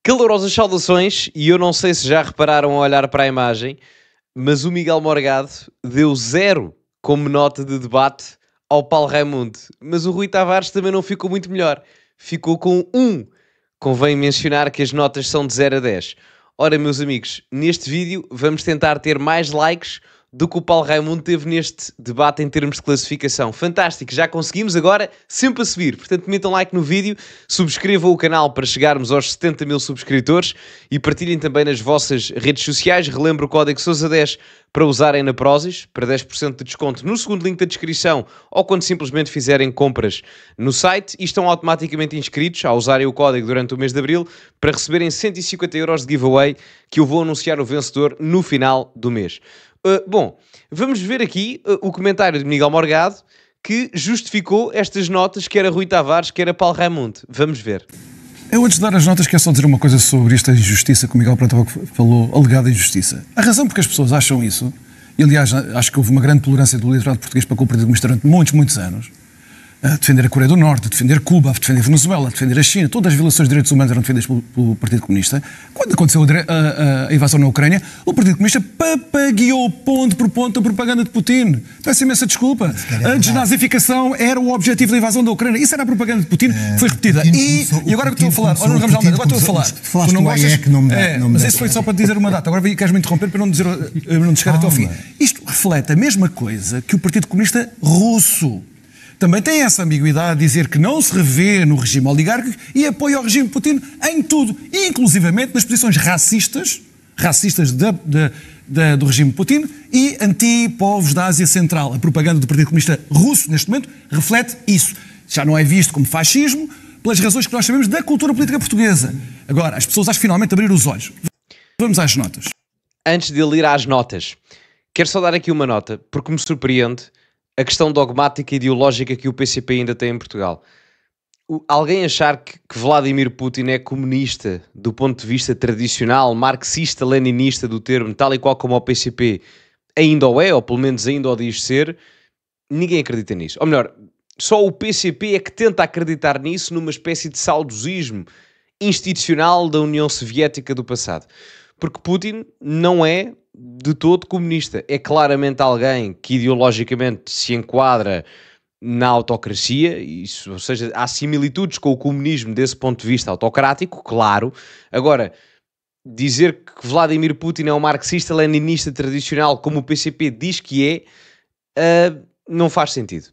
Calorosas saudações, e eu não sei se já repararam a olhar para a imagem, mas o Miguel Morgado deu 0 como nota de debate ao Paulo Raimundo. Mas o Rui Tavares também não ficou muito melhor. Ficou com 1. Convém mencionar que as notas são de 0 a 10. Ora, meus amigos, neste vídeo vamos tentar ter mais likes do que o Paulo Raimundo teve neste debate em termos de classificação. Fantástico, já conseguimos, agora sempre a subir. Portanto, metam like no vídeo, subscrevam o canal para chegarmos aos 70 mil subscritores e partilhem também nas vossas redes sociais. Relembro o código SOUSA10 para usarem na Prozis, para 10% de desconto no segundo link da descrição ou quando simplesmente fizerem compras no site e estão automaticamente inscritos ao usarem o código durante o mês de Abril para receberem 150 euros de giveaway que eu vou anunciar o vencedor no final do mês. Bom, vamos ver aqui o comentário de Miguel Morgado que justificou estas notas, que era Rui Tavares, que era Paulo Raimundo. Vamos ver. Eu, antes de dar as notas, quero só dizer uma coisa sobre esta injustiça que o Miguel Pronto falou, alegada injustiça. A razão porque as pessoas acham isso, e aliás, acho que houve uma grande tolerância do eleitorado português para com o Partido Comunista durante muitos anos, a defender a Coreia do Norte, a defender Cuba, a defender a Venezuela, a defender a China, todas as violações de direitos humanos eram defendidas pelo Partido Comunista. Quando aconteceu a invasão na Ucrânia, o Partido Comunista papagueou ponto por ponto a propaganda de Putin. Peço imensa desculpa. A desnazificação era o objetivo da invasão da Ucrânia. Isso era a propaganda de Putin, foi repetida. E agora que estou a falar, olha, Ramos Almeida, agora estou a falar. Tu não gostas? Mas isso foi só para dizer uma data. Agora queres-me interromper para não chegar até ao fim. Isto reflete a mesma coisa que o Partido Comunista Russo. Também tem essa ambiguidade de dizer que não se revê no regime oligárquico e apoia o regime de Putin em tudo, inclusivamente nas posições racistas do regime de Putin e anti-povos da Ásia Central. A propaganda do Partido Comunista Russo, neste momento, reflete isso. Já não é visto como fascismo, pelas razões que nós sabemos da cultura política portuguesa. Agora, as pessoas acham finalmente abrir os olhos. Vamos às notas. Antes de ele ir às notas, quero só dar aqui uma nota, porque me surpreende a questão dogmática e ideológica que o PCP ainda tem em Portugal. Alguém achar que Vladimir Putin é comunista do ponto de vista tradicional, marxista-leninista do termo, tal e qual como o PCP ainda o é, ou pelo menos ainda o diz ser, ninguém acredita nisso. Ou melhor, só o PCP é que tenta acreditar nisso numa espécie de saudosismo institucional da União Soviética do passado. Porque Putin não é de todo comunista. É claramente alguém que ideologicamente se enquadra na autocracia, isso, ou seja, há similitudes com o comunismo desse ponto de vista autocrático, claro. Agora, dizer que Vladimir Putin é um marxista-leninista tradicional, como o PCP diz que é, não faz sentido.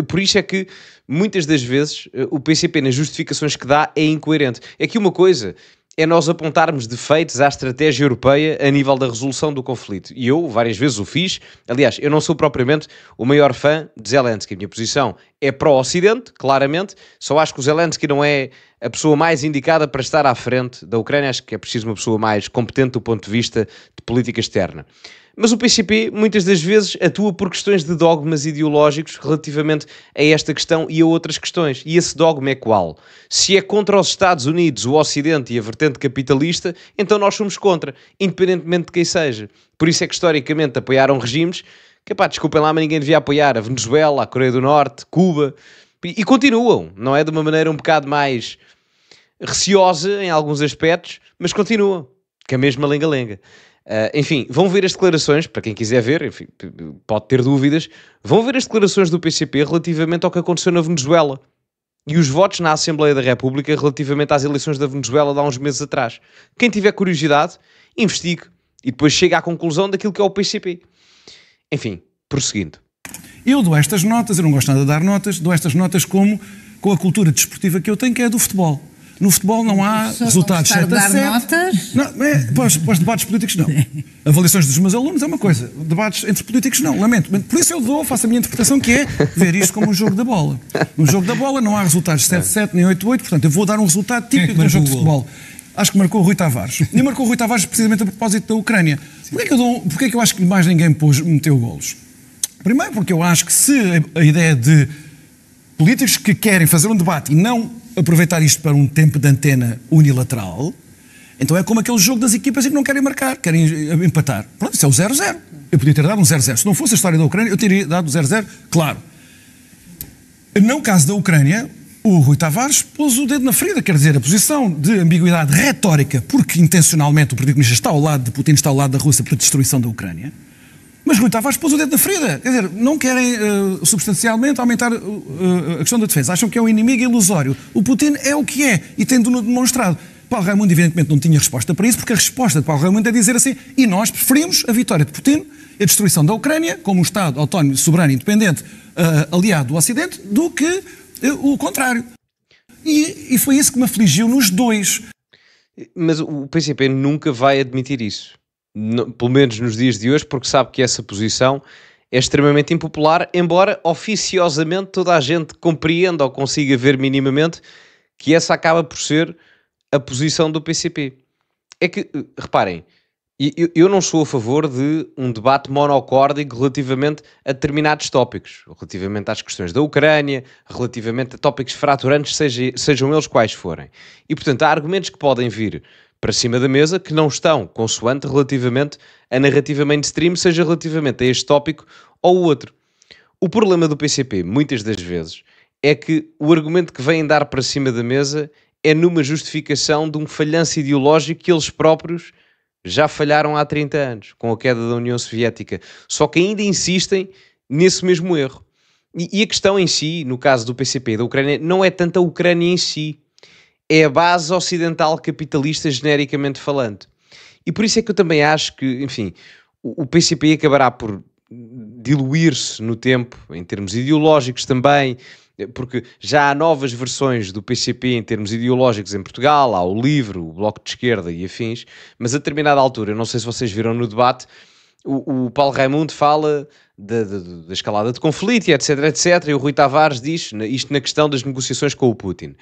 Por isso é que, muitas das vezes, o PCP, nas justificações que dá, é incoerente. É que uma coisa é nós apontarmos defeitos à estratégia europeia a nível da resolução do conflito. E eu, várias vezes, o fiz. Aliás, eu não sou propriamente o maior fã de Zelensky. A minha posição é pró-Ocidente, claramente. Só acho que o Zelensky não é a pessoa mais indicada para estar à frente da Ucrânia. Acho que é preciso uma pessoa mais competente do ponto de vista de política externa. Mas o PCP, muitas das vezes, atua por questões de dogmas ideológicos relativamente a esta questão e a outras questões. E esse dogma é qual? Se é contra os Estados Unidos, o Ocidente e a vertente capitalista, então nós somos contra, independentemente de quem seja. Por isso é que, historicamente, apoiaram regimes que, pá, desculpem lá, mas ninguém devia apoiar. A Venezuela, a Coreia do Norte, Cuba. E continuam, não é? De uma maneira um bocado mais receosa em alguns aspectos, mas continuam. Que é a mesma lenga-lenga. Enfim, vão ver as declarações, para quem quiser ver, enfim, pode ter dúvidas, vão ver as declarações do PCP relativamente ao que aconteceu na Venezuela e os votos na Assembleia da República relativamente às eleições da Venezuela de há uns meses atrás. Quem tiver curiosidade, investigue e depois chega à conclusão daquilo que é o PCP. Enfim, prosseguindo. Eu dou estas notas, eu não gosto nada de dar notas, dou estas notas com a cultura desportiva que eu tenho, que é a do futebol. No futebol não há resultados 7 a 7. Notas? Não, para os debates políticos não. Avaliações dos meus alunos é uma coisa. Debates entre políticos não, lamento. Por isso eu faço a minha interpretação, que é ver isto como um jogo da bola. No jogo da bola não há resultados 7 a 7 nem 8 a 8, portanto eu vou dar um resultado típico de um jogo de futebol. Acho que marcou o Rui Tavares. E marcou o Rui Tavares precisamente a propósito da Ucrânia. Porquê que eu acho que mais ninguém meteu golos? Primeiro porque eu acho que se a ideia de políticos que querem fazer um debate e não aproveitar isto para um tempo de antena unilateral, então é como aquele jogo das equipas em que não querem marcar, querem empatar. Pronto, isso é o 0-0. Eu podia ter dado um 0-0. Se não fosse a história da Ucrânia, eu teria dado 0-0, claro. No caso da Ucrânia, O Rui Tavares pôs o dedo na ferida, quer dizer, a posição de ambiguidade retórica, porque intencionalmente o Partido Comunista está ao lado de Putin, está ao lado da Rússia para a destruição da Ucrânia, mas Rui Tavares pôs o dedo na ferida. Quer dizer, não querem substancialmente aumentar a questão da defesa. Acham que é um inimigo ilusório. O Putin é o que é e tem-no demonstrado. Paulo Raimundo, evidentemente, não tinha resposta para isso, porque a resposta de Paulo Raimundo é dizer assim: e nós preferimos a vitória de Putin, a destruição da Ucrânia, como um Estado autónomo, soberano e independente, aliado do Ocidente, do que o contrário. E foi isso que me afligiu nos dois. Mas o PCP nunca vai admitir isso. Pelo menos nos dias de hoje, porque sabe que essa posição é extremamente impopular, embora oficiosamente toda a gente compreenda ou consiga ver minimamente que essa acaba por ser a posição do PCP. É que, reparem, eu não sou a favor de um debate monocórdico relativamente a determinados tópicos, relativamente às questões da Ucrânia, relativamente a tópicos fraturantes, sejam eles quais forem. E, portanto, há argumentos que podem vir para cima da mesa que não estão consoante relativamente à narrativa mainstream, seja relativamente a este tópico ou o outro. O problema do PCP, muitas das vezes, é que o argumento que vêm dar para cima da mesa é numa justificação de um falhanço ideológico que eles próprios já falharam há 30 anos, com a queda da União Soviética. Só que ainda insistem nesse mesmo erro. E a questão em si, no caso do PCP e da Ucrânia, não é tanto a Ucrânia em si. É a base ocidental capitalista, genericamente falando. E por isso é que eu também acho que, enfim, o PCP acabará por diluir-se no tempo, em termos ideológicos também, porque já há novas versões do PCP em termos ideológicos em Portugal, há o LIVRE, o Bloco de Esquerda e afins, mas a determinada altura, eu não sei se vocês viram no debate, o Paulo Raimundo fala da escalada de conflito e etc, etc, e o Rui Tavares diz, isto na questão das negociações com o Putin,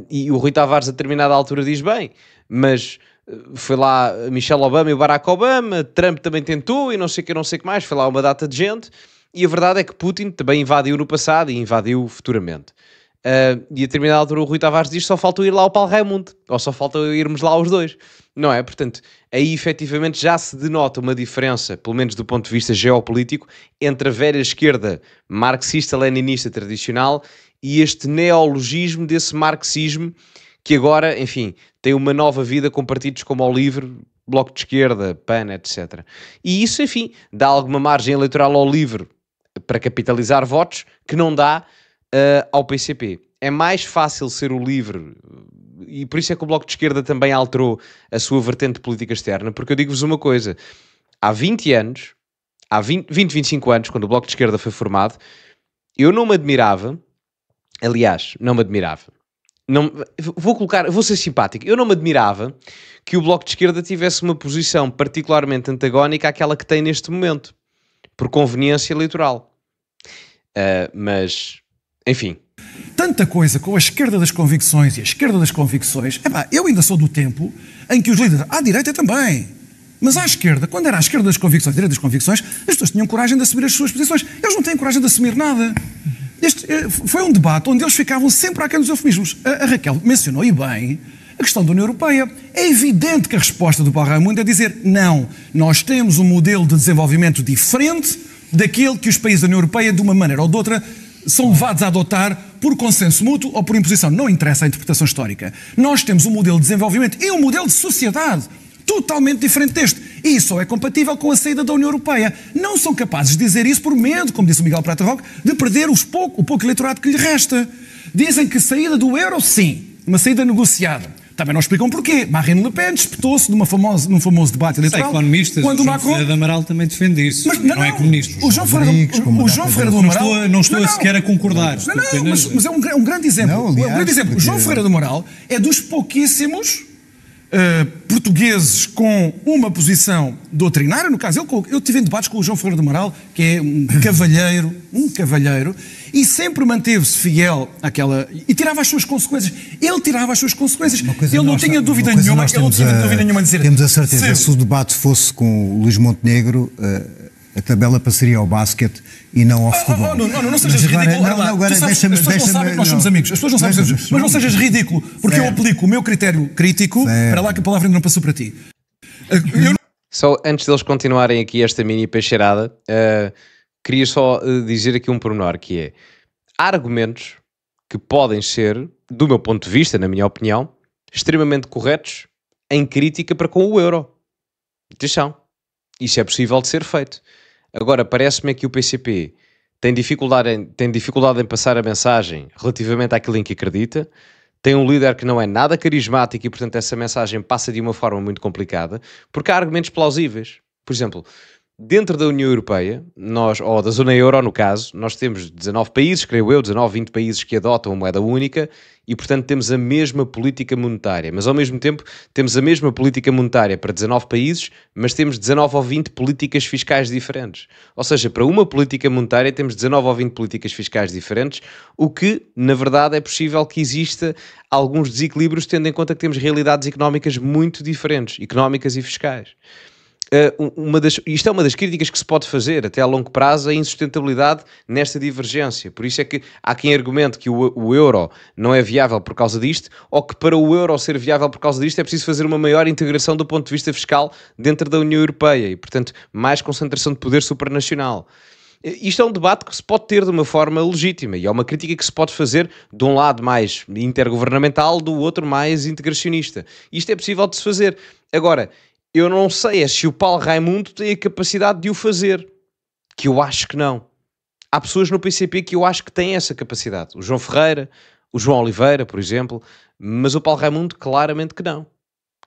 e o Rui Tavares a determinada altura diz, bem, mas foi lá Michelle Obama e o Barack Obama, Trump também tentou e não sei o que mais, foi lá uma data de gente. E a verdade é que Putin também invadiu no passado e invadiu futuramente. E a determinada altura o Rui Tavares diz que só falta ir lá o Paulo Raimundo, ou só falta irmos lá os dois. Não é? Portanto, aí efetivamente já se denota uma diferença, pelo menos do ponto de vista geopolítico, entre a velha esquerda marxista-leninista tradicional e este neologismo desse marxismo que agora, enfim, tem uma nova vida com partidos como o LIVRE, Bloco de Esquerda, PAN, etc. E isso, enfim, dá alguma margem eleitoral ao LIVRE para capitalizar votos que não dá ao PCP. É mais fácil ser o LIVRE, e por isso é que o Bloco de Esquerda também alterou a sua vertente política externa, porque eu digo-vos uma coisa, há 20 anos, há 25 anos, quando o Bloco de Esquerda foi formado, eu não me admirava, aliás, não me admirava, vou ser simpático, eu não me admirava que o Bloco de Esquerda tivesse uma posição particularmente antagónica àquela que tem neste momento, por conveniência eleitoral. Mas, enfim. Tanta coisa com a esquerda das convicções e a esquerda das convicções. Eu ainda sou do tempo em que os líderes, à direita também, mas à esquerda, quando era à esquerda das convicções, à direita das convicções, as pessoas tinham coragem de assumir as suas posições. Eles não têm coragem de assumir nada. Este foi um debate onde eles ficavam sempre aquém dos eufemismos. A Raquel mencionou, e bem, a questão da União Europeia. É evidente que a resposta do Paulo Raimundo é dizer não, nós temos um modelo de desenvolvimento diferente daquele que os países da União Europeia, de uma maneira ou de outra, são levados a adotar por consenso mútuo ou por imposição. Não interessa a interpretação histórica. Nós temos um modelo de desenvolvimento e um modelo de sociedade totalmente diferente deste. E isso só é compatível com a saída da União Europeia. Não são capazes de dizer isso por medo, como disse o Miguel Prata Roque, de perder o pouco eleitorado que lhe resta. Dizem que saída do euro, sim, uma saída negociada. Também não explicam porquê. Marine Le Pen disputou-se num famoso debate eleitoral. Economistas, quando o João Ferreira do Amaral também defende isso. Mas, não é comunista. O João Ferreira do Amaral... Não estou sequer a concordar. Mas é um grande exemplo. O João Ferreira do Amaral é dos pouquíssimos portugueses com uma posição doutrinária. No caso, eu tive em debates com o João Ferreira do Amaral, que é um cavalheiro, e sempre manteve-se fiel àquela... E tirava as suas consequências. Ele tirava as suas consequências. Ele não tinha dúvida nenhuma em dizer... Temos a certeza, se o debate fosse com o Luís Montenegro, a tabela passaria ao basquete e não ao futebol. Não sejas ridículo. Agora as pessoas não sabem que nós somos amigos. As pessoas não sabem, mas não sejas ridículo, porque eu aplico o meu critério crítico. Para lá que a palavra ainda não passou para ti. Só antes deles continuarem aqui esta mini peixeirada, queria só dizer aqui um pormenor, que é, há argumentos que podem ser, do meu ponto de vista, na minha opinião, extremamente corretos em crítica para com o euro. Atenção, isso é possível de ser feito. Agora, parece-me que o PCP tem dificuldade em passar a mensagem relativamente àquilo em que acredita, tem um líder que não é nada carismático e, portanto, essa mensagem passa de uma forma muito complicada, porque há argumentos plausíveis. Por exemplo, dentro da União Europeia, ou da zona euro no caso, nós temos 19 países, creio eu, 19, 20 países que adotam a moeda única e, portanto, temos a mesma política monetária. Mas, ao mesmo tempo, temos a mesma política monetária para 19 países, mas temos 19 ou 20 políticas fiscais diferentes. Ou seja, para uma política monetária temos 19 ou 20 políticas fiscais diferentes, o que, na verdade, é possível que exista alguns desequilíbrios, tendo em conta que temos realidades económicas muito diferentes, económicas e fiscais. Isto é uma das críticas que se pode fazer até a longo prazo, a insustentabilidade nesta divergência. Por isso é que há quem argumente que o euro não é viável por causa disto, ou que para o euro ser viável por causa disto é preciso fazer uma maior integração do ponto de vista fiscal dentro da União Europeia e, portanto, mais concentração de poder supranacional. Isto é um debate que se pode ter de uma forma legítima e é uma crítica que se pode fazer de um lado mais intergovernamental, do outro mais integracionista. Isto é possível de se fazer. Agora, eu não sei se o Paulo Raimundo tem a capacidade de o fazer, que eu acho que não. Há pessoas no PCP que eu acho que têm essa capacidade. O João Ferreira, o João Oliveira, por exemplo, mas o Paulo Raimundo claramente que não.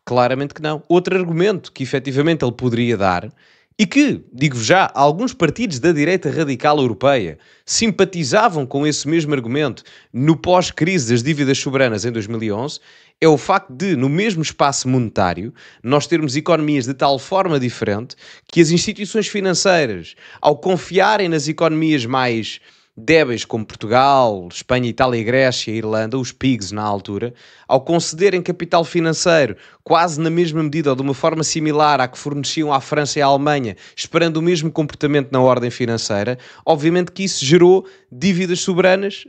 Claramente que não. Outro argumento que efetivamente ele poderia dar e que, digo-vos já, alguns partidos da direita radical europeia simpatizavam com esse mesmo argumento no pós-crise das dívidas soberanas em 2011, é o facto de, no mesmo espaço monetário, nós termos economias de tal forma diferente que as instituições financeiras, ao confiarem nas economias mais débeis como Portugal, Espanha, Itália, Grécia e Irlanda, os PIGs na altura, ao concederem capital financeiro quase na mesma medida ou de uma forma similar à que forneciam à França e à Alemanha, esperando o mesmo comportamento na ordem financeira, obviamente que isso gerou dívidas soberanas,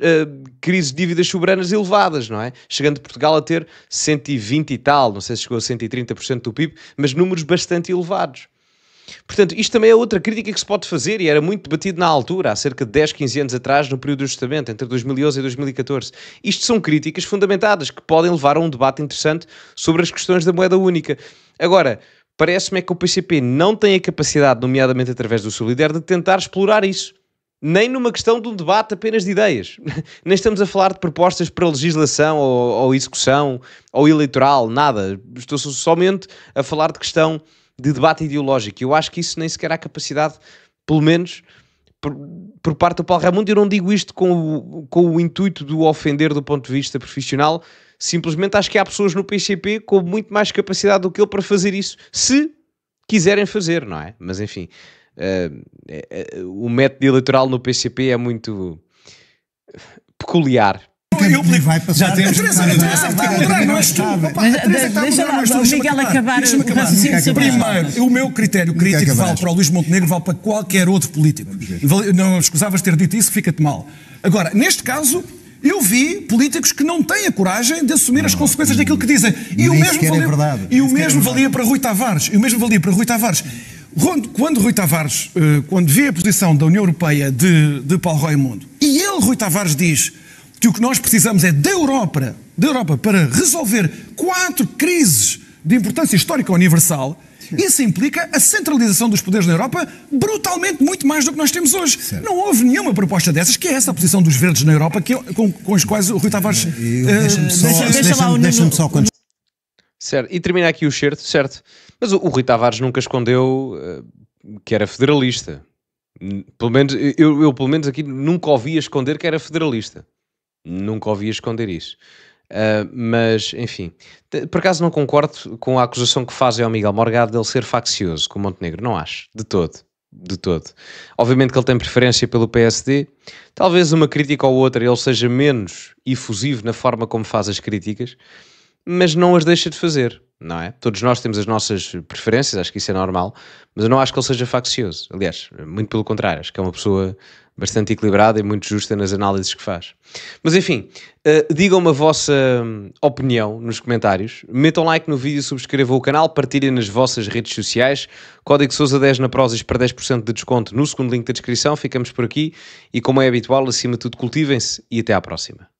crises de dívidas soberanas elevadas, não é? Chegando Portugal a ter 120 e tal, não sei se chegou a 130% do PIB, mas números bastante elevados. Portanto, isto também é outra crítica que se pode fazer e era muito debatido na altura, há cerca de 10, 15 anos atrás, no período do ajustamento, entre 2011 e 2014. Isto são críticas fundamentadas que podem levar a um debate interessante sobre as questões da moeda única. Agora, parece-me que o PCP não tem a capacidade, nomeadamente através do seu líder, de tentar explorar isso. Nem numa questão de um debate apenas de ideias. Nem estamos a falar de propostas para legislação ou execução ou eleitoral, nada. Estou somente a falar de questão de debate ideológico. Eu acho que isso nem sequer há capacidade, pelo menos por parte do Paulo Raimundo. Eu não digo isto com o intuito de o ofender do ponto de vista profissional, simplesmente acho que há pessoas no PCP com muito mais capacidade do que ele para fazer isso, se quiserem fazer, não é? Mas enfim, o método eleitoral no PCP é muito peculiar. Já temos. Não és tu. Deixa lá o Miguel acabar o raciocínio. Primeiro, o meu critério crítico vale para o Luís Montenegro, vale para qualquer outro político. Não escusavas ter dito isso, fica-te mal. Agora, neste caso, eu vi políticos que não têm a coragem de assumir as consequências daquilo que dizem. E o mesmo valia para Rui Tavares. Quando Rui Tavares, quando vê a posição da União Europeia de Paulo Raimundo, e Rui Tavares diz que o que nós precisamos é da Europa para resolver 4 crises de importância histórica universal, isso implica a centralização dos poderes na Europa brutalmente muito mais do que nós temos hoje. Certo. Não houve nenhuma proposta dessas, que é essa a posição dos verdes na Europa, com os quais o Rui Tavares... Deixa-me só... Certo, e termina aqui o certo, certo. Mas o Rui Tavares nunca escondeu que era federalista. Pelo menos, eu pelo menos aqui nunca ouvi esconder que era federalista. Nunca ouvi esconder isso. Mas, enfim, por acaso não concordo com a acusação que fazem ao Miguel Morgado dele ser faccioso com o Montenegro. Não acho, de todo. De todo. Obviamente que ele tem preferência pelo PSD. Talvez uma crítica ou outra ele seja menos efusivo na forma como faz as críticas, mas não as deixa de fazer, não é? Todos nós temos as nossas preferências, acho que isso é normal, mas eu não acho que ele seja faccioso. Aliás, muito pelo contrário, acho que é uma pessoa bastante equilibrada e muito justa nas análises que faz. Mas enfim, digam-me a vossa opinião nos comentários, metam like no vídeo, subscrevam o canal, partilhem nas vossas redes sociais, código Sousa10 na Prozis para 10% de desconto no segundo link da descrição. Ficamos por aqui e, como é habitual, acima de tudo, cultivem-se e até à próxima.